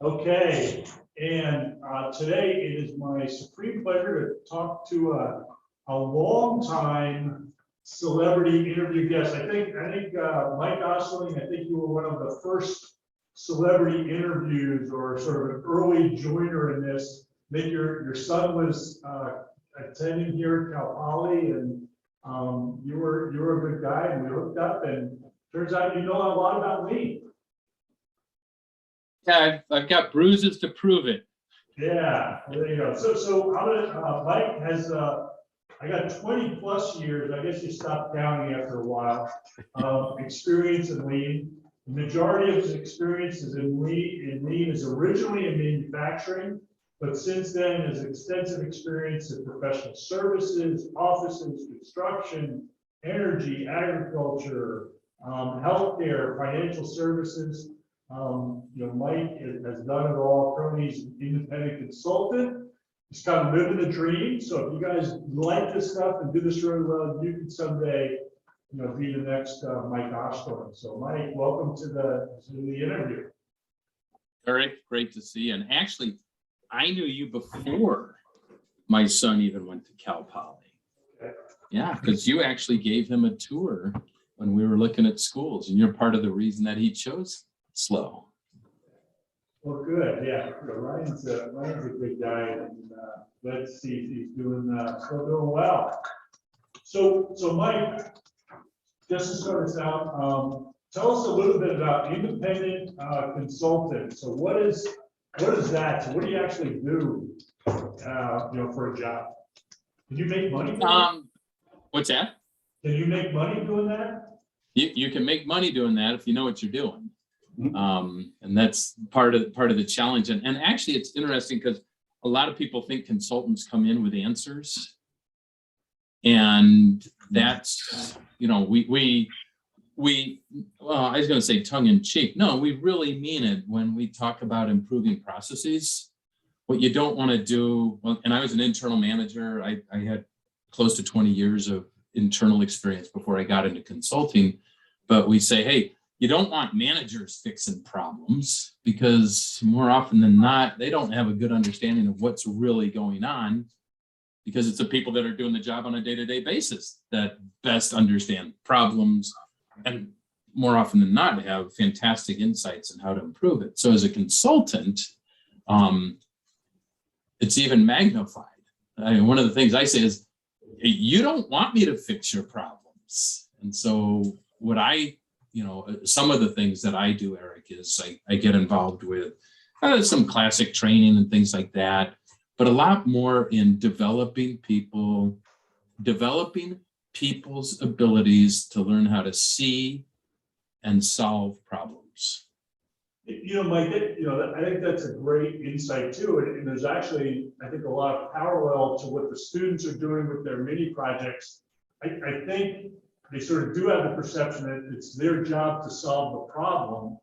Okay, and today it is my supreme pleasure to talk to a longtime celebrity interview guest. I think Mike Osterling, I think you were one of the first celebrity interviews or sort of an early joiner in this. I think your son was attending here at Cal Poly, and you were a good guy, and we hooked up, and turns out you know a lot about me. Yeah, I've got bruises to prove it. Yeah, well, there you go. So I'm gonna, Mike has, I got 20 plus years, I guess you stopped counting after a while, experience in lean. The majority of his experience is in lean is originally in manufacturing, but since then has extensive experience in professional services, offices, construction, energy, agriculture, healthcare, financial services. Mike has done it all. Currently, he's an independent consultant. He's kind of living the dream. So if you guys like this stuff and do this really well, you can someday, be the next Mike Osterling. So Mike, welcome to the interview. Eric, great to see you. And actually, I knew you before my son even went to Cal Poly. Okay. Yeah, because you actually gave him a tour when we were looking at schools, and you're part of the reason that he chose SLO. Well, good. Yeah, Ryan's a good guy, and let's see if he's still doing well. So Mike, just to start us out, tell us a little bit about independent consultant. So what is that? So what do you actually do, for a job? Can you make money? What's that? Can you make money doing that? You can make money doing that if you know what you're doing. And that's part of the challenge. And actually, it's interesting because a lot of people think consultants come in with answers. And that's, well, I was going to say tongue in cheek. No, we really mean it when we talk about improving processes. What you don't want to do, and I was an internal manager. I had close to 20 years of internal experience before I got into consulting. But we say, hey, you don't want managers fixing problems because more often than not, they don't have a good understanding of what's really going on, because it's the people that are doing the job on a day-to-day basis that best understand problems and more often than not have fantastic insights on how to improve it. So as a consultant, it's even magnified. One of the things I say is, you don't want me to fix your problems. And so what some of the things that I do, Eric, is I get involved with some classic training and things like that, but a lot more in developing people's abilities to learn how to see and solve problems. Mike, I think that's a great insight too. And there's actually, I think, a lot of parallel to what the students are doing with their mini projects. I think they sort of do have the perception that it's their job to solve the problem.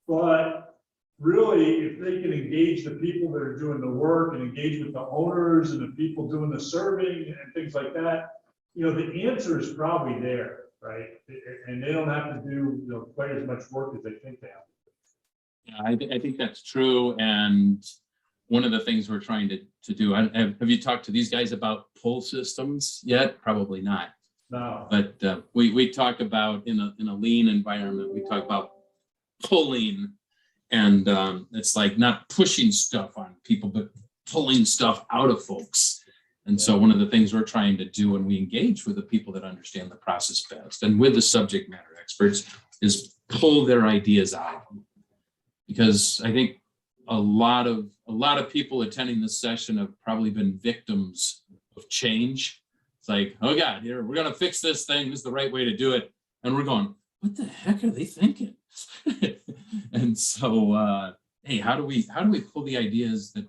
But really, if they can engage the people that are doing the work and engage with the owners and the people doing the serving and things like that, the answer is probably there, right? And they don't have to do quite as much work as they think they have. Yeah, I think that's true. And one of the things we're trying to do, have you talked to these guys about pull systems yet? Probably not. No. But we talk about in a lean environment, we talk about pulling, and it's like not pushing stuff on people, but pulling stuff out of folks. And so one of the things we're trying to do when we engage with the people that understand the process best and with the subject matter experts is pull their ideas out. Because I think a lot of people attending this session have probably been victims of change. It's like, oh God, here, we're going to fix this thing. This is the right way to do it. And we're going, what the heck are they thinking? And so, hey, how do we pull the ideas that,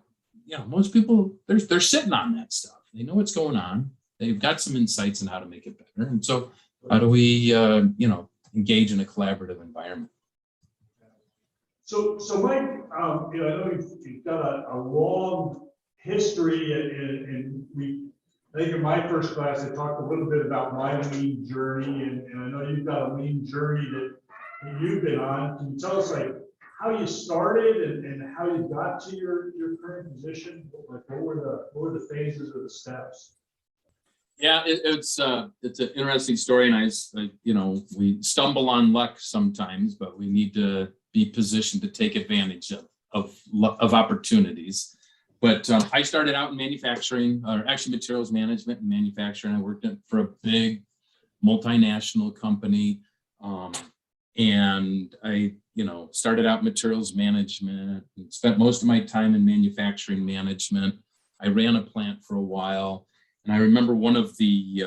most people, they're sitting on that stuff. They know what's going on. They've got some insights on how to make it better. And so how do we, engage in a collaborative environment? So Mike, I know you've got a long history, and I think in my first class, I talked a little bit about my lean journey, and I know you've got a lean journey that you've been on. Can you tell us, how you started and how you got to your current position? Like, what were the phases or the steps? Yeah, it's an interesting story, and we stumble on luck sometimes, but we need to be positioned to take advantage of opportunities. But I started out in manufacturing, or actually materials management and manufacturing. I worked for a big multinational company, and I started out materials management and spent most of my time in manufacturing management. I ran a plant for a while. And I remember one of the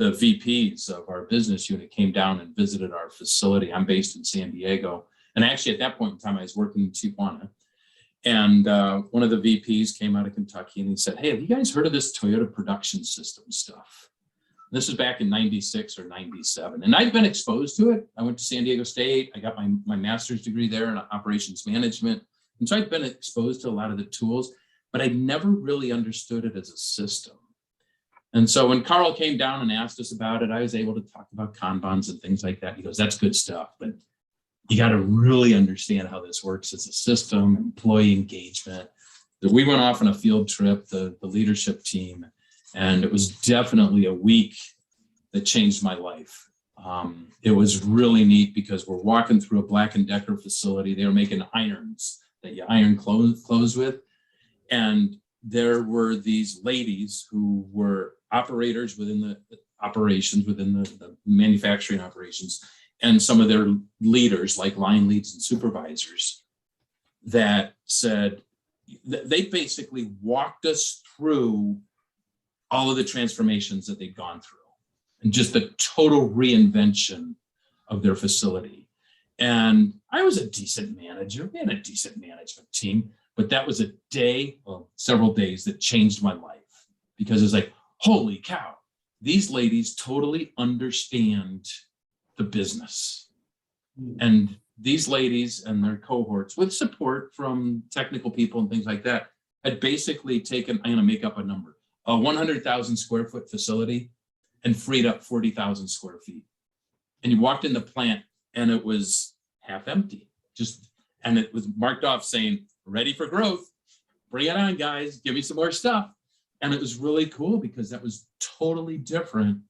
VPs of our business unit came down and visited our facility. I'm based in San Diego. And actually at that point in time, I was working in Tijuana. And one of the VPs came out of Kentucky and he said, "Hey, have you guys heard of this Toyota production system stuff?" This was back in 96 or 97. And I'd been exposed to it. I went to San Diego State. I got my master's degree there in operations management. And so I'd been exposed to a lot of the tools, but I never really understood it as a system. And so when Carl came down and asked us about it, I was able to talk about Kanbans and things like that. He goes, "That's good stuff, but you got to really understand how this works as a system, employee engagement." We went off on a field trip, the leadership team, and it was definitely a week that changed my life. It was really neat because we're walking through a Black & Decker facility. They were making irons that you iron clothes with. And there were these ladies who were operators within the operations, within the manufacturing operations, and some of their leaders, like line leads and supervisors, that said, they basically walked us through all of the transformations that they'd gone through and just the total reinvention of their facility. And I was a decent manager. We had a decent management team, but that was a day, well, several days that changed my life, because it's like, holy cow, these ladies totally understand the business. And these ladies and their cohorts, with support from technical people and things like that, had basically taken, I'm going to make up a number, a 100,000 square foot facility and freed up 40,000 square feet. And you walked in the plant and it was half empty, and it was marked off saying, "Ready for growth. Bring it on, guys. Give me some more stuff." And it was really cool because that was totally different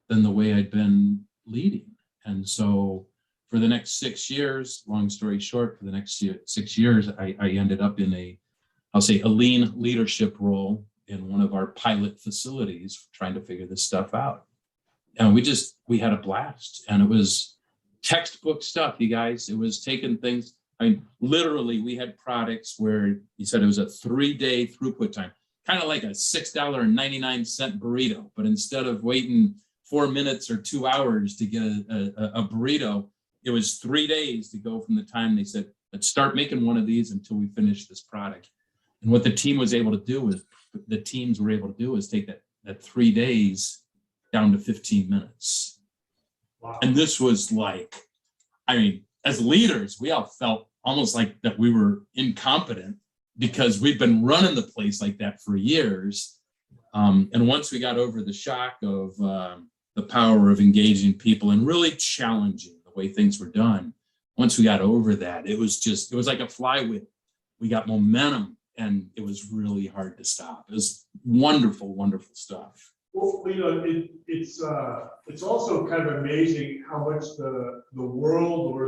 than the way I'd been leading. And so for the next 6 years, long story short, for the next 6 years, I ended up in I'll say a lean leadership role in one of our pilot facilities, trying to figure this stuff out. And we had a blast, and it was textbook stuff, you guys. It was taking things, literally we had products where you said it was a 3-day throughput time, kind of like a $6.99 burrito, but instead of waiting 4 minutes or 2 hours to get a burrito, it was 3 days to go from the time they said, "Let's start making one of these until we finish this product." And what the teams were able to do is take that 3 days down to 15 minutes. Wow. And this was like, as leaders, we all felt almost like that we were incompetent because we've been running the place like that for years. And once we got over the shock of the power of engaging people and really challenging the way things were done, once we got over that, it was like a flywheel. We got momentum, and it was really hard to stop. It was wonderful, wonderful stuff. Well, it's also kind of amazing how much the world or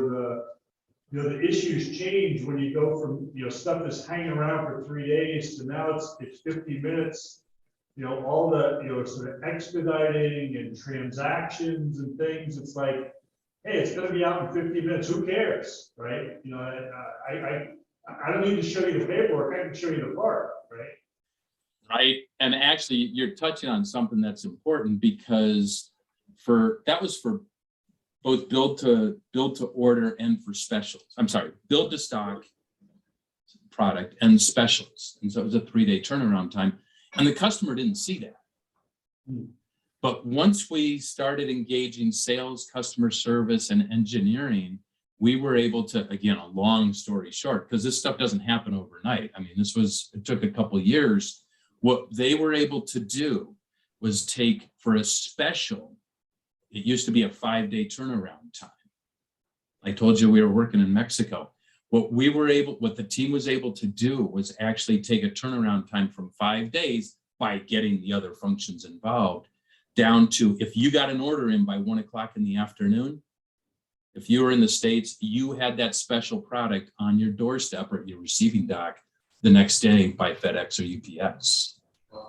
the issues change when you go from stuff that's hanging around for 3 days to now it's 50 minutes. All the sort of expediting and transactions and things. It's like, hey, it's going to be out in 50 minutes. Who cares, right? I don't need to show you the paperwork. I can show you the part, right? Right. And actually, you're touching on something that's important, because that was for both build to order and for specials. I'm sorry, build to stock product and specials. And so it was a 3-day turnaround time. And the customer didn't see that. But once we started engaging sales, customer service, and engineering, we were able to, again, a long story short, because this stuff doesn't happen overnight. It took a couple of years. What they were able to do was take, for a special, it used to be a 5-day turnaround time. I told you we were working in Mexico. What the team was able to do was actually take a turnaround time from 5 days by getting the other functions involved down to, if you got an order in by 1 o'clock in the afternoon, if you were in the States, you had that special product on your doorstep or your receiving dock the next day by FedEx or UPS.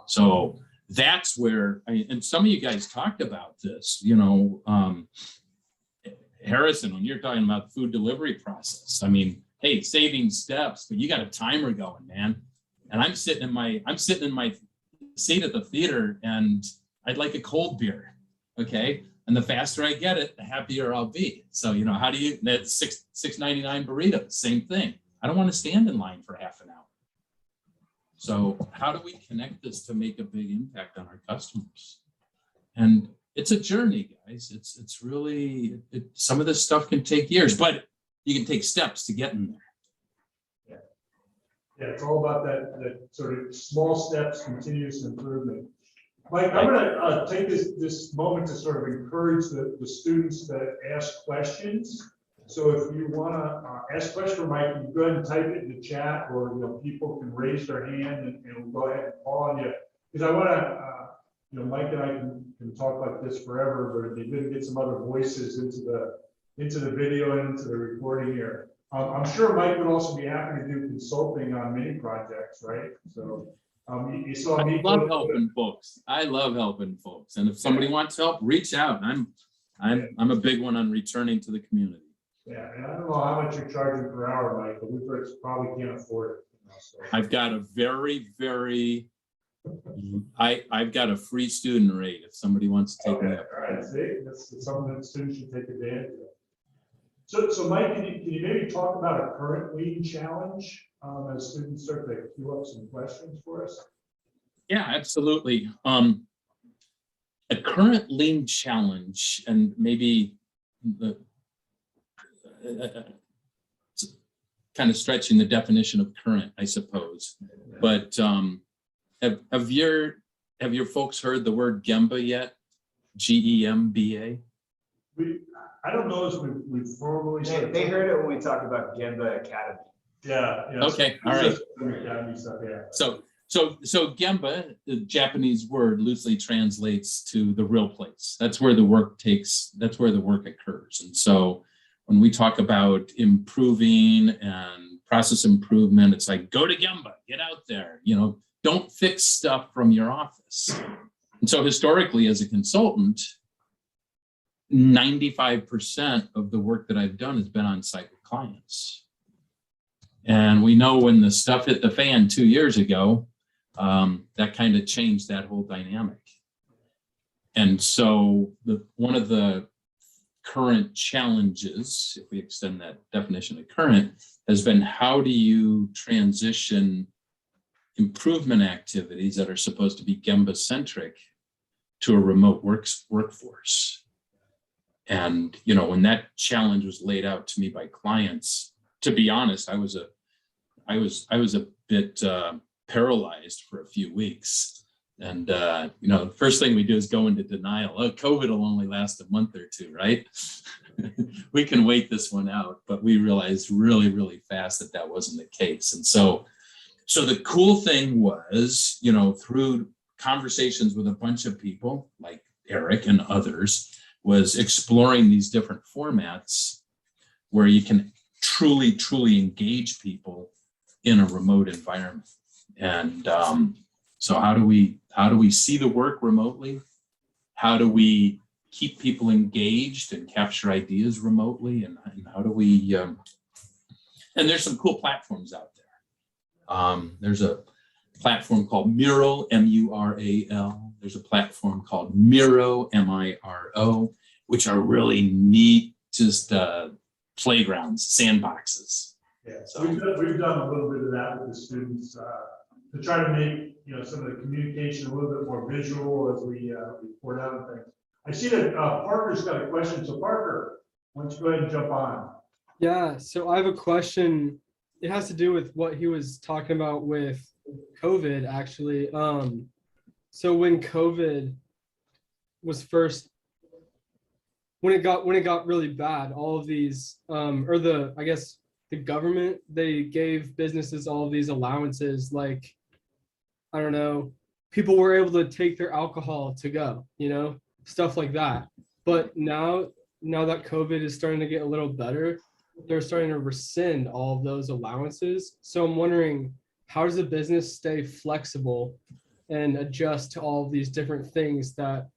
So that's where, and some of you guys talked about this, Harrison, when you're talking about the food delivery process, I mean, hey, saving steps, but you got a timer going, man. And I'm sitting in my seat at the theater, and I'd like a cold beer, okay? And the faster I get it, the happier I'll be. So, how do you, that's $6.99 burrito, same thing. I don't want to stand in line for half an hour. So how do we connect this to make a big impact on our customers? And it's a journey, guys. It's really, some of this stuff can take years, but you can take steps to get in there. Yeah, it's all about that sort of small steps, continuous improvement. Mike, I'm going to take this moment to sort of encourage the students that ask questions. So if you want to ask a question for Mike, you go ahead and type it in the chat, or people can raise their hand and we'll go ahead and call on you. Because I want to, Mike and I can talk like this forever, but it'd be good to get some other voices into the video and into the recording here. I'm sure Mike would also be happy to do consulting on many projects, right? So you saw me. I love helping folks. I love helping folks, and if somebody wants help, reach out. I'm a big one on returning to the community. Yeah, and I don't know how much you're charging per hour, Mike, but we probably can't afford it. So. I've got a I've got a free student rate if somebody wants to take me up. All right, see, that's something that students should take advantage of. So Mike, can you maybe talk about a current lean challenge as students start to queue up some questions for us? Yeah, absolutely. A current lean challenge, and maybe kind of stretching the definition of current, I suppose. But have your folks heard the word Gemba yet? GEMBA? I don't know if we've formally. They heard it when we talked about Gemba Academy. Yeah. Okay. All right. Academy stuff, yeah. So Gemba, the Japanese word, loosely translates to the real place. That's where the work occurs. And so when we talk about improving and process improvement, it's like, go to Gemba, get out there, don't fix stuff from your office. And so historically, as a consultant, 95% of the work that I've done has been on site with clients. And we know when the stuff hit the fan 2 years ago, that kind of changed that whole dynamic. And so one of the current challenges, if we extend that definition of current, has been, how do you transition improvement activities that are supposed to be Gemba centric to a remote workforce? And when that challenge was laid out to me by clients, to be honest, I was a bit paralyzed for a few weeks. And the first thing we do is go into denial. Oh, COVID will only last a month or two, right? We can wait this one out. But we realized really, really fast that wasn't the case. And so the cool thing was, through conversations with a bunch of people like Eric and others, was exploring these different formats where you can truly, truly engage people in a remote environment. And so how do we see the work remotely? How do we keep people engaged and capture ideas remotely? And how do we, and there's some cool platforms out there. There's a platform called Mural, M-U-R-A-L. There's a platform called Miro, M-I-R-O, which are really neat, just playgrounds, sandboxes. Yeah, so we've done a little bit of that with the students to try to make some of the communication a little bit more visual as we report out and things. I see that Parker's got a question. So Parker, why don't you go ahead and jump on? Yeah, so I have a question. It has to do with what he was talking about with COVID, actually. So when COVID was first, when it got really bad, all of these, I guess the government, they gave businesses all of these allowances, like, I don't know, people were able to take their alcohol to go, stuff like that. But now that COVID is starting to get a little better, they're starting to rescind all of those allowances. So I'm wondering, how does a business stay flexible and adjust to all of these different things that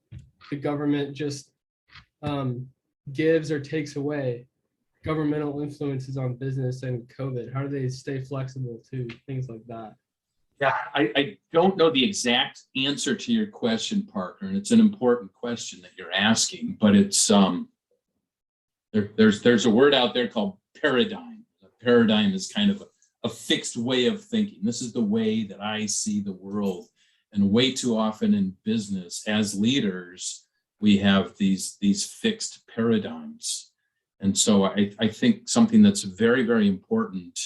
the government just gives or takes away? Governmental influences on business and COVID, how do they stay flexible to things like that? Yeah, I don't know the exact answer to your question, Parker, and it's an important question that you're asking, but it's there's a word out there called paradigm. A paradigm is kind of a fixed way of thinking. This is the way that I see the world, and way too often in business, as leaders, we have these fixed paradigms. And so I think something that's very, very important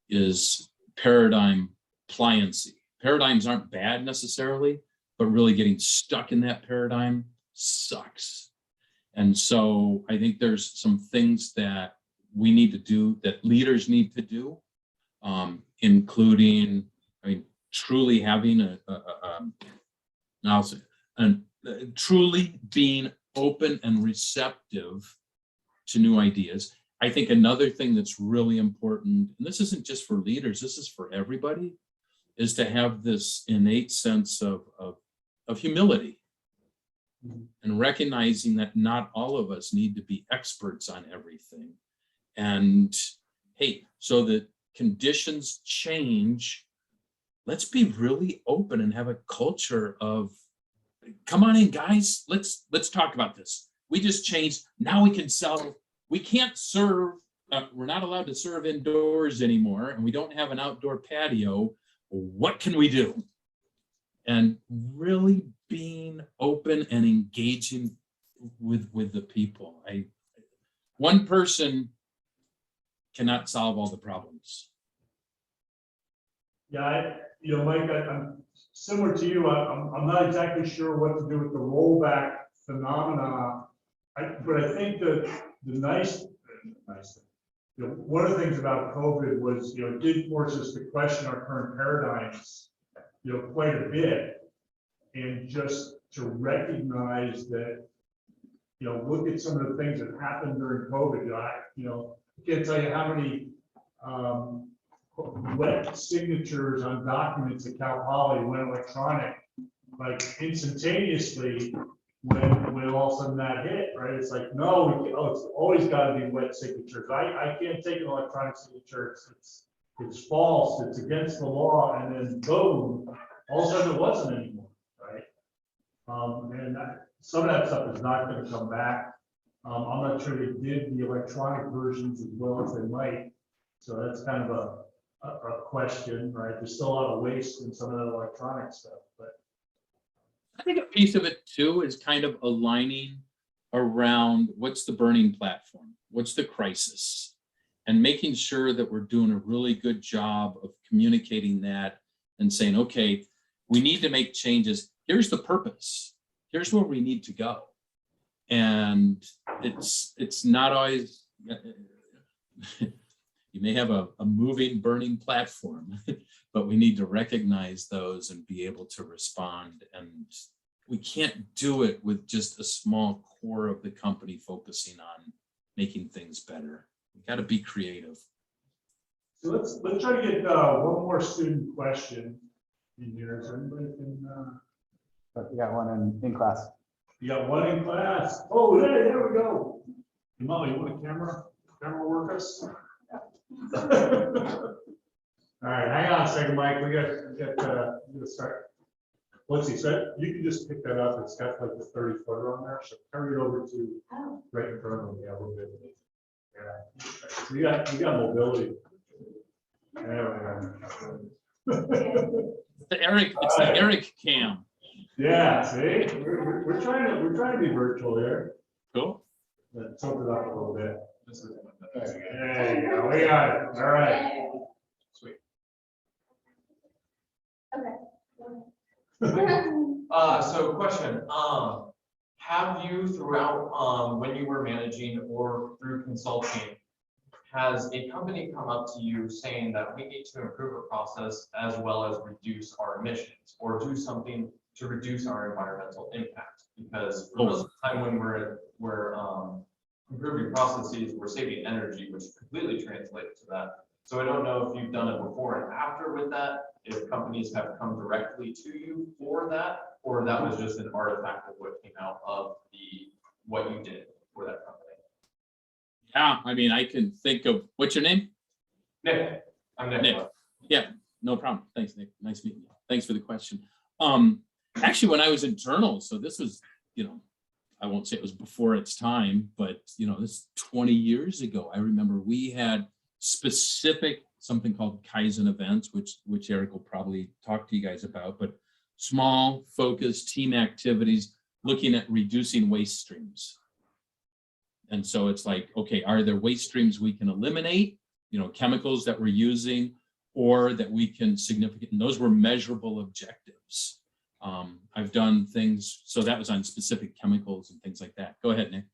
is paradigm pliancy. Paradigms aren't bad necessarily, but really getting stuck in that paradigm sucks. And so I think there's some things that we need to do, that leaders need to do, including, truly having truly being open and receptive to new ideas. I think another thing that's really important, and this isn't just for leaders, this is for everybody, is to have this innate sense of humility and recognizing that not all of us need to be experts on everything. And hey, so that conditions change, let's be really open and have a culture of, come on in, guys, let's talk about this. We just changed. Now we can sell. We can't serve. We're not allowed to serve indoors anymore, and we don't have an outdoor patio. What can we do? And really being open and engaging with the people. One person cannot solve all the problems. Yeah, Mike, I'm similar to you. I'm not exactly sure what to do with the rollback phenomena. But I think that the nice thing, one of the things about COVID was, it did force us to question our current paradigms, quite a bit, and just to recognize that, look at some of the things that happened during COVID. I can't tell you how many wet signatures on documents at Cal Poly went electronic, like instantaneously. When all of a sudden that hit, right? It's like, no, it's always got to be wet signatures. I can't take an electronic signature. It's false. It's against the law. And then boom, all of a sudden it wasn't anymore, right? Some of that stuff is not going to come back. I'm not sure they did the electronic versions as well as they might. So that's kind of a question, right? There's still a lot of waste in some of the electronic stuff, but. I think a piece of it too is kind of aligning around what's the burning platform, what's the crisis, and making sure that we're doing a really good job of communicating that and saying, okay, we need to make changes. Here's the purpose. Here's where we need to go. And it's not always, you may have a moving, burning platform, but we need to recognize those and be able to respond. And we can't do it with just a small core of the company focusing on making things better. We got to be creative. So let's try to get one more student question in here. So anybody can. We got one in class. You got one in class. Oh, there we go. Molly, you want a camera work us? All right, hang on a second, Mike. We got to start. Let's see. So you can just pick that up. It's got like the 30-footer on there. So carry it over to right in front of them. Yeah, a little bit. Yeah. So you got mobility. There we go. It's the Eric cam. Yeah. See, we're trying to be virtual here. Cool. Let's tilt it up a little bit. There you go. We got it. All right. Sweet. So question, have you throughout, when you were managing or through consulting, has a company come up to you saying that we need to improve a process as well as reduce our emissions or do something to reduce our environmental impact? Because for most of the time when we're improving processes, we're saving energy, which completely translates to that. So I don't know if you've done it before and after with that, if companies have come directly to you for that, or that was just an artifact of what came out of what you did for that company. Yeah, I mean, I can think of, what's your name? Nick, I'm Nick. Nick. Yeah, no problem. Thanks, Nick. Nice meeting you. Thanks for the question. Actually, when I was internal, so this was, I won't say it was before its time, but this is 20 years ago. I remember we had specific something called Kaizen events, which Eric will probably talk to you guys about, but small, focused team activities looking at reducing waste streams. And so it's like, okay, are there waste streams we can eliminate, chemicals that we're using, or that we can significant, and those were measurable objectives. I've done things, so that was on specific chemicals and things like that. Go ahead, Nick.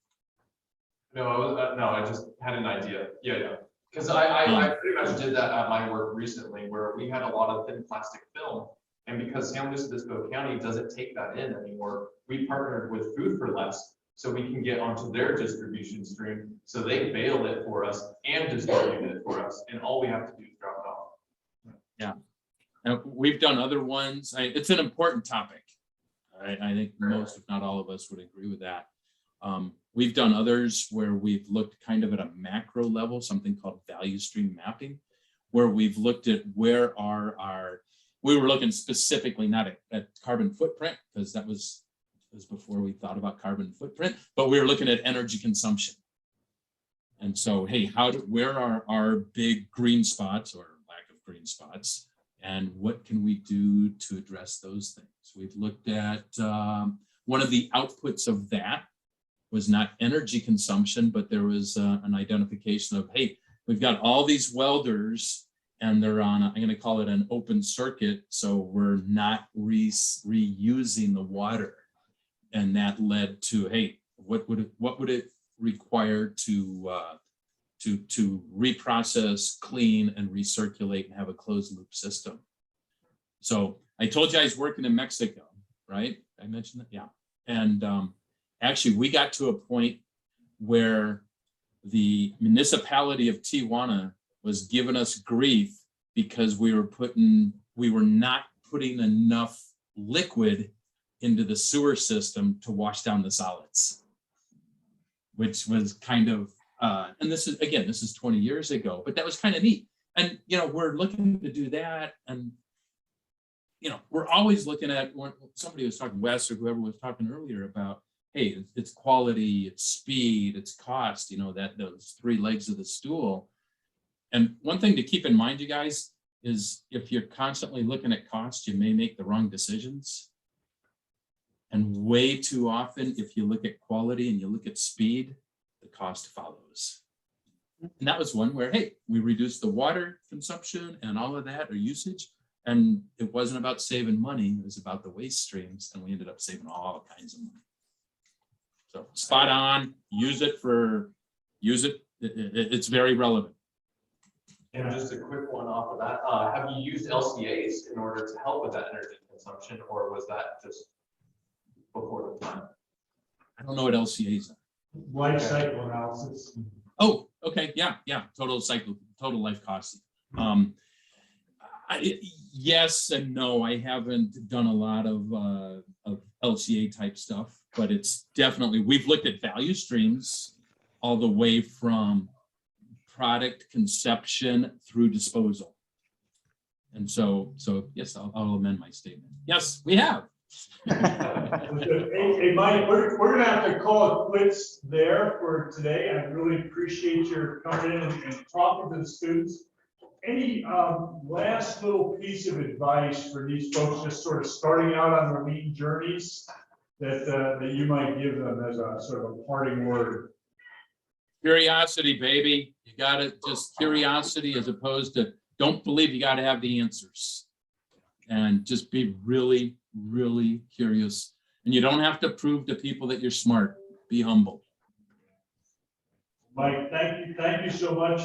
No, I just had an idea. Yeah. Because I pretty much did that at my work recently, where we had a lot of thin plastic film. And because San Luis Obispo County doesn't take that in anymore, we partnered with Food for Less so we can get onto their distribution stream. So they bail it for us and distribute it for us. And all we have to do is drop it off. Yeah. Now, we've done other ones. It's an important topic. I think most, if not all of us, would agree with that. We've done others where we've looked kind of at a macro level, something called value stream mapping, where we've looked at where we were looking specifically not at carbon footprint, because that was before we thought about carbon footprint, but we were looking at energy consumption. And so, hey, where are our big green spots or lack of green spots? And what can we do to address those things? We've looked at one of the outputs of that was not energy consumption, but there was an identification of, hey, we've got all these welders and they're on, I'm going to call it an open circuit. So we're not reusing the water. And that led to, hey, what would it require to reprocess, clean, and recirculate and have a closed loop system? So I told you I was working in Mexico, right? I mentioned that, yeah. And actually, we got to a point where the municipality of Tijuana was giving us grief because we were not putting enough liquid into the sewer system to wash down the solids, which was kind of, and this is 20 years ago, but that was kind of neat. And, we're looking to do that. And, we're always looking at, when somebody was talking, Wes or whoever was talking earlier about, hey, it's quality, it's speed, it's cost, those three legs of the stool. And one thing to keep in mind, you guys, is if you're constantly looking at cost, you may make the wrong decisions. And way too often, if you look at quality and you look at speed, the cost follows. And that was one where, hey, we reduced the water consumption and all of that, or usage. And it wasn't about saving money, it was about the waste streams. And we ended up saving all kinds of money. So spot on, use it. It's very relevant. And just a quick one off of that, have you used LCAs in order to help with that energy consumption, or was that just before the time? I don't know what LCAs are. Life cycle analysis. Oh, okay, yeah, total life cost. Yes and no, I haven't done a lot of LCA type stuff, but it's definitely, we've looked at value streams all the way from product conception through disposal. And so yes, I'll amend my statement. Yes, we have. Hey, Mike, we're gonna have to call it quits there for today. I really appreciate your coming in and talking to the students. Any last little piece of advice for these folks just sort of starting out on their lean journeys that you might give them as a sort of a parting word? Curiosity, baby. You got to just curiosity, as opposed to don't believe you got to have the answers, and just be really, really curious. And you don't have to prove to people that you're smart. Be humble. Mike, thank you so much.